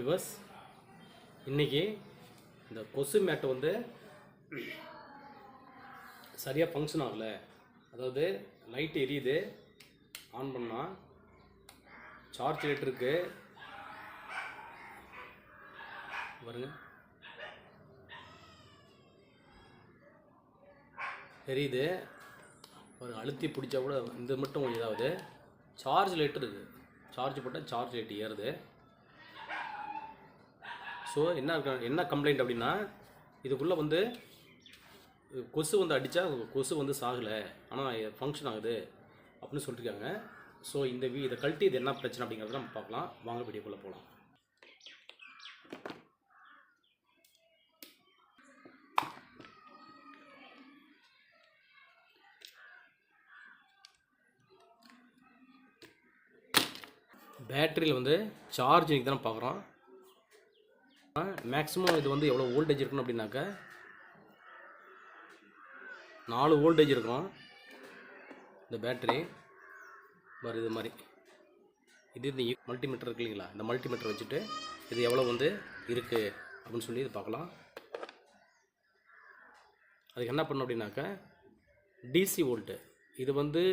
Viewers, இன்றைக்கி இந்த கொசு மேட்டை வந்து சரியாக ஃபங்க்ஷன் ஆகலை. அதாவது லைட் எரியுது, ஆன் பண்ணால் சார்ஜ் லைட் இருக்குது பாருங்க, எரியுது. ஒரு அழுத்தி பிடிச்சா கூட இந்த மட்டும் கொஞ்சம் இதாகுது. சார்ஜ் லைட் இருக்குது, சார்ஜ் போட்டால் சார்ஜ் லைட் ஏறுது. ஸோ என்ன கம்ப்ளைண்ட் அப்படின்னா, இதுக்குள்ளே வந்து கொசு வந்து அடித்தா கொசு வந்து சாகலை, ஆனால் ஃபங்க்ஷன் ஆகுது அப்படின்னு சொல்லியிருக்காங்க. ஸோ இதை கழட்டி இது என்ன பிரச்சனை அப்படிங்கிறத நம்ம பார்க்கலாம். வாங்க வீடியோக்குள்ளே போகலாம். பேட்டரியில் வந்து சார்ஜ் இன்றைக்கி தானே பார்க்குறோம். மேக்ஸிமம் இது வந்து எவ்வளோ வோல்டேஜ் இருக்கணும் அப்படின்னாக்கா 4 வோல்டேஜ் இருக்கும் இந்த பேட்டரி. மாதிரி இது மாதிரி இது இந்த மல்டிமீட்டர் இருக்கு இல்லைங்களா, இந்த மல்டிமீட்டர் வச்சுட்டு இது எவ்வளோ வந்து இருக்குது அப்படின்னு சொல்லி இது பார்க்கலாம். அதுக்கு என்ன பண்ணணும் அப்படின்னாக்கா டிசி வோல்ட்டு, இது வந்து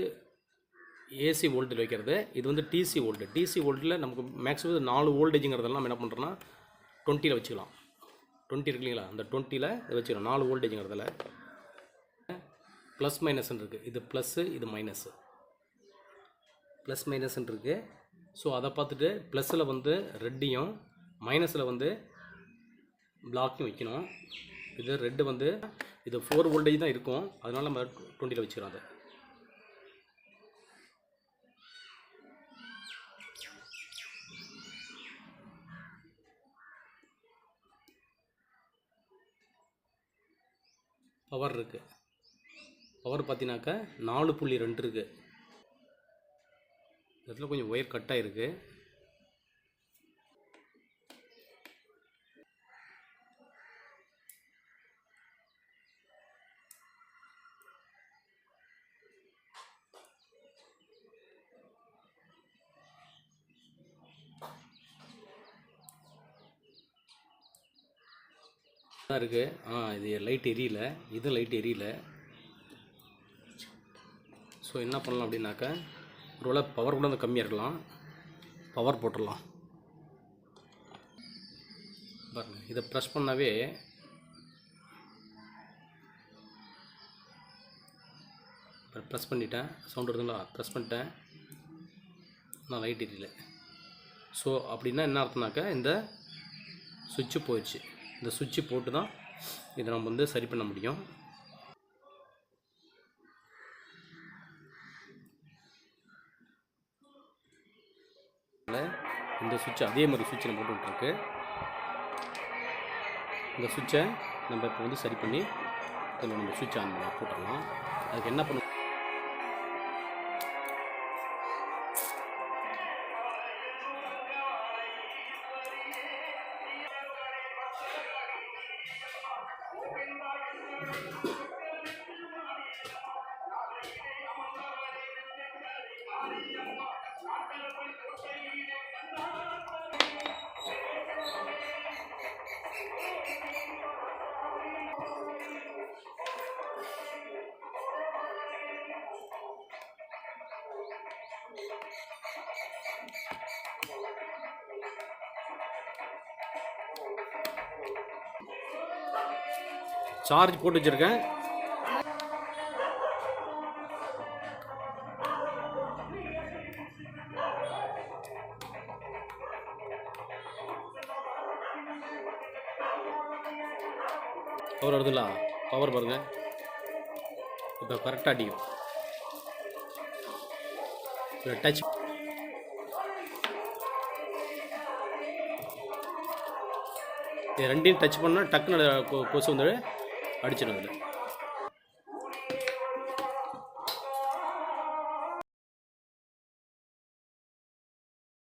ஏசி வோல்ட்டில் வைக்கிறது, இது வந்து டிசி வோல்ட்டு. டிசி வோல்ட்டில் நமக்கு மேக்ஸிமம் 4 வோல்டேஜுங்கிறதெல்லாம் நம்ம என்ன பண்ணுறோன்னா 20ல் வச்சுக்கலாம். 20 இருக்கு இல்லைங்களா, அந்த 20ல் இதை வச்சுக்கலாம். 4 வோல்டேஜுங்கிறதுல ப்ளஸ் மைனஸ்ன்னு இருக்குது. இது ப்ளஸ்ஸு, இது மைனஸ்ஸு, ப்ளஸ் மைனஸ்ன்னு இருக்குது. ஸோ அதை பார்த்துட்டு ப்ளஸில் வந்து ரெட்டையும் மைனஸில் வந்து பிளாக்கையும் வைக்கணும். இது ரெட்டு வந்து இது 4 வோல்டேஜ் தான் இருக்கும், அதனால் நம்ம 20ல் வச்சுக்கிறோம். அதை பவர் இருக்குது. பவர் பார்த்தீங்கன்னாக்கா 4.2 இருக்குது. இதில் கொஞ்சம் ஒயர் கட் ஆகிருக்கு. இருக்குது. இது லைட் எரியல, இது லைட் எரியல. ஸோ என்ன பண்ணலாம் அப்படின்னாக்கா, ஒருவேளை பவர் கூட கம்மியாக இருக்கலாம், பவர் போட்டுடலாம். பாருங்க, இதை ப்ரெஸ் பண்ணாவே ப்ரெஸ் பண்ணிட்டேன், சவுண்ட் வருதுங்களா, ப்ரெஸ் பண்ணிட்டேன், நான் லைட் எரியல. ஸோ அப்படின்னா என்ன அர்த்தம்னாக்கா இந்த சுவிட்சு போயிடுச்சு. இந்த சுவிட்சு போட்டு தான் இதை நம்ம வந்து சரி பண்ண முடியும். இந்த சுவிட்சை அதே மாதிரி சுவிட்சை நம்ம போட்டு விட்டுருக்கு. இந்த சுவிட்சை நம்ம இப்போ வந்து சரி பண்ணி இதில் நம்ம சுவிட்ச் ஆன் போட்டுடலாம். அதுக்கு என்ன பண்ண, சார்ஜ் போட்டு வச்சுருக்கேன். பவர் வருதுங்களா, பவர் பாருங்கள், இப்போ கரெக்டாக அடிக்கும். டச் இது ரெண்டையும் டச் பண்ணால் டக்குன்னு கொசு வந்து அடிச்சிடும். அதில்